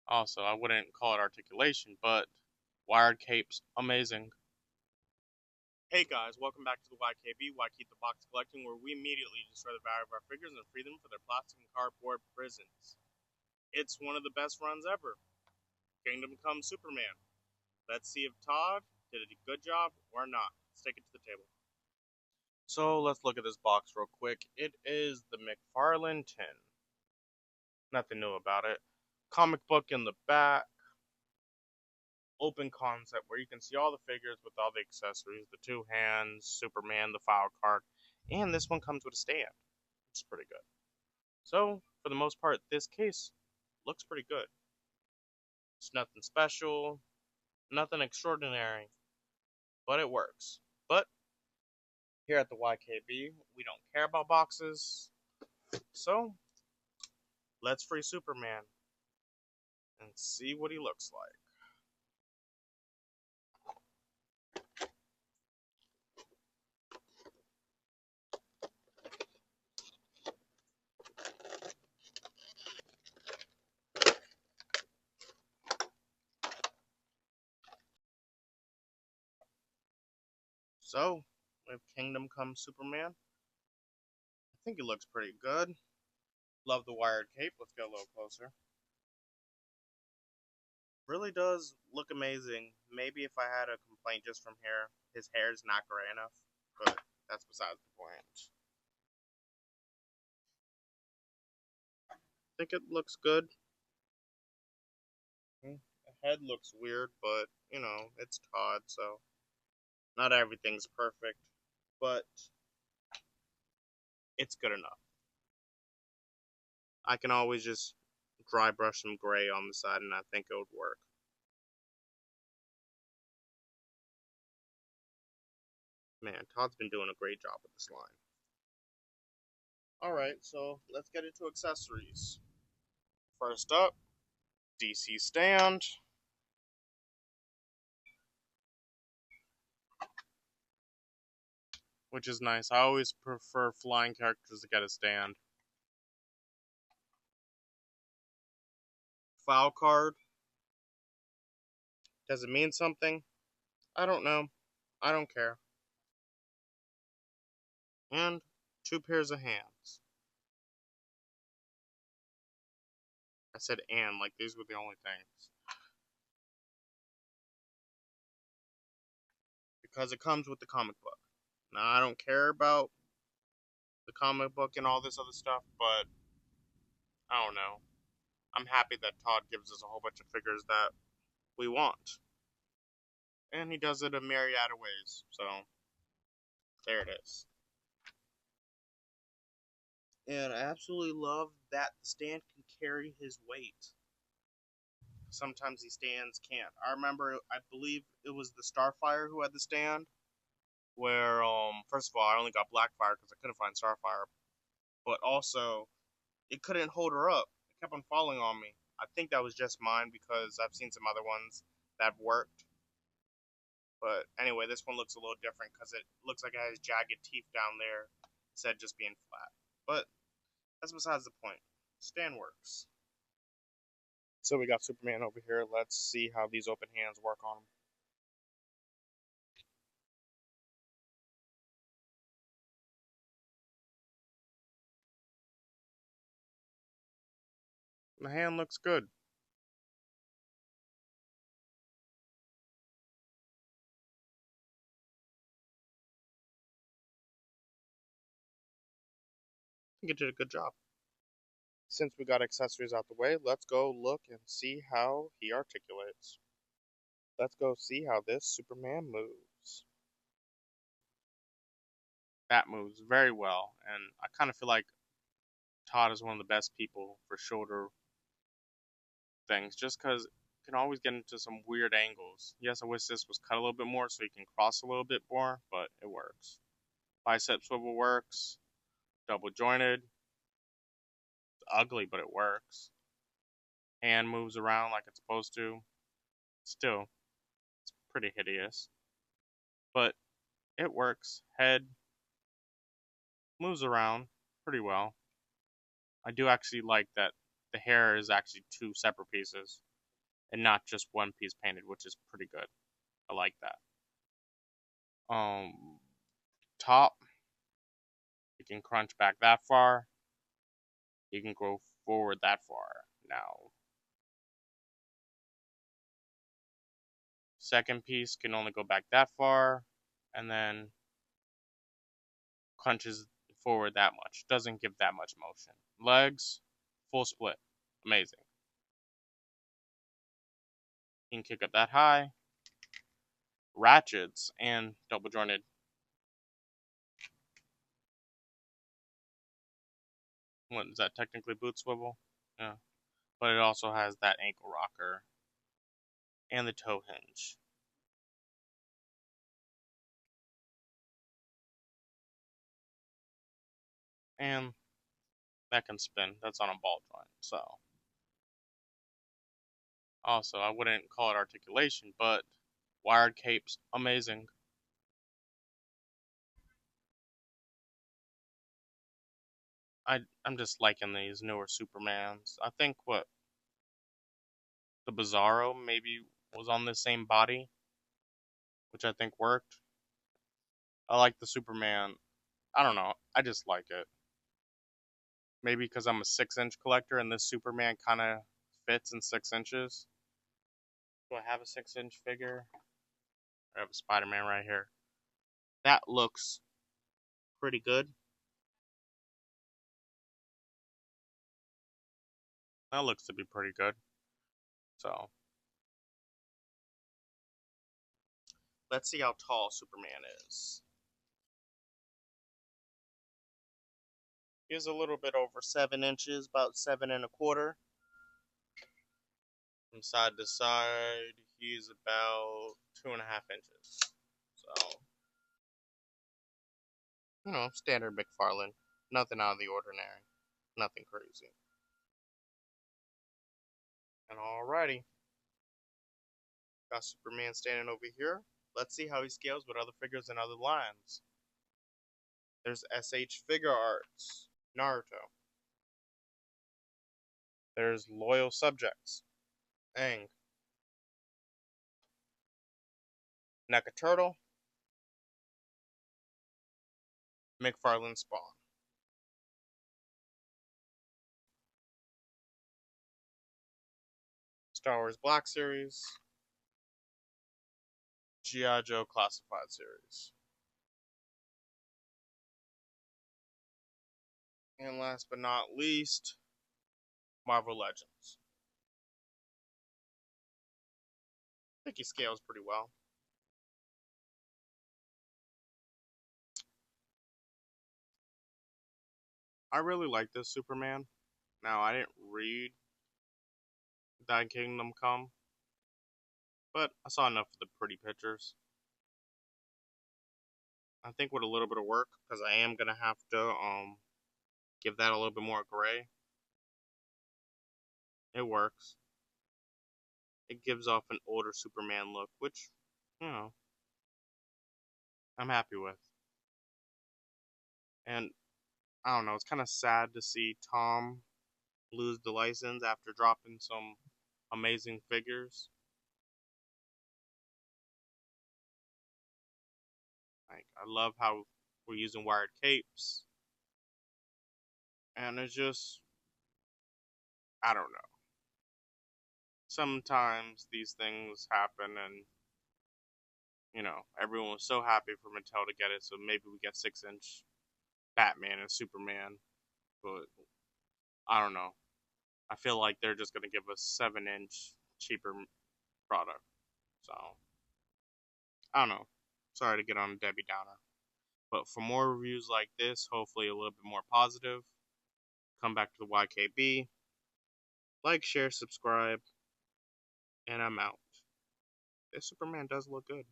Also, I wouldn't call it articulation, but wired capes, amazing. Hey guys, welcome back to the YKB, Why Keep the Box Collecting, where we immediately destroy the value of our figures and free them for their plastic and cardboard prisons. It's one of the best runs ever. Kingdom Come Superman. Let's see if Todd did a good job or not. Let's take it to the table. So let's look at this box real quick. It is the McFarlane 10. Nothing new about it. Comic book in the back. Open concept where you can see all the figures with all the accessories, the two hands, Superman, the file card, and this one comes with a stand, which is pretty good. So, for the most part, this case looks pretty good. It's nothing special, nothing extraordinary, but it works. But here at the YKB, we don't care about boxes, so let's free Superman and see what he looks like. So, with Kingdom Come Superman, I think it looks pretty good. Love the wired cape. Let's get a little closer. Really does look amazing. Maybe if I had a complaint just from here, his hair is not gray enough, but that's besides the point. I think it looks good. The head looks weird, but it's Todd, so not everything's perfect, but it's good enough. I can always just dry brush some gray on the side, and I think it would work. Man, Todd's been doing a great job with this line. Alright, so let's get into accessories. First up, DC stand. Which is nice. I always prefer flying characters to get a stand. File card. Does it mean something? I don't know. I don't care. And two pairs of hands. I said and, like these were the only things. Because it comes with the comic book. Now, I don't care about the comic book and all this other stuff, but I don't know. I'm happy that Todd gives us a whole bunch of figures that we want. And he does it a myriad of ways, so there it is. And I absolutely love that the stand can carry his weight. Sometimes these stands can't. I remember, I believe it was the Starfire who had the stand, where first of all, I only got Blackfire because I couldn't find Starfire, but also it couldn't hold her up. It kept on falling on me. I think that was just mine because I've seen some other ones that worked. But anyway, this one looks a little different because it looks like it has jagged teeth down there instead of just being flat. But that's besides the point. Stand works. So we got Superman over here. Let's see how these open hands work on him. The hand looks good. I think it did a good job. Since we got accessories out the way, let's go look and see how he articulates. Let's go see how this Superman moves. That moves very well, and I kind of feel like Todd is one of the best people for shoulder things, just because you can always get into some weird angles. Yes, I wish this was cut a little bit more so you can cross a little bit more, but it works. Bicep swivel works. Double jointed. It's ugly, but it works. Hand moves around like it's supposed to. Still, it's pretty hideous. But it works. Head moves around pretty well. I do actually like that the hair is actually two separate pieces. and not just one piece painted, which is pretty good. I like that. Top, you can crunch back that far. You can go forward that far. Now, second piece can only go back that far, and then crunches forward that much. Doesn't give that much motion. Legs, full split. Amazing. You can kick up that high. Ratchets and double jointed. What is that technically boot swivel? Yeah. But it also has that ankle rocker and the toe hinge. And that can spin. That's on a ball joint. So also I wouldn't call it articulation, but wired capes, amazing. I'm just liking these newer Supermans. I think what the Bizarro maybe was on the same body, which I think worked. I like the Superman. I don't know. I just like it. Maybe because I'm a 6-inch collector and this Superman kind of fits in 6 inches. Do I have a 6-inch figure? I have a Spider-Man right here. That looks pretty good. That looks to be pretty good. So let's see how tall Superman is. He's a little bit over 7 inches, about 7 1/4. From side to side, he's about 2.5 inches. So, standard McFarlane. Nothing out of the ordinary. Nothing crazy. And alrighty. Got Superman standing over here. Let's see how he scales with other figures and other lines. There's SH Figure Arts, Naruto. There's Loyal Subjects, Aang. NECA Turtle, McFarlane Spawn. Star Wars Black Series, G.I. Joe Classified Series. And last but not least, Marvel Legends. I think he scales pretty well. I really like this Superman. Now, I didn't read Thy Kingdom Come, but I saw enough of the pretty pictures. I think with a little bit of work, because I am going to have to give that a little bit more gray. It works. It gives off an older Superman look, which, I'm happy with. And I don't know, it's kind of sad to see Tom lose the license after dropping some amazing figures. Like, I love how we're using wired capes. And it's just, I don't know. Sometimes these things happen, and everyone was so happy for Mattel to get it, so maybe we get 6-inch Batman and Superman. But I don't know. I feel like they're just gonna give us 7-inch cheaper product. So I don't know. Sorry to get on a Debbie Downer. But for more reviews like this, hopefully a little bit more positive, come back to the YKB. Like, share, subscribe, and I'm out. This Superman does look good.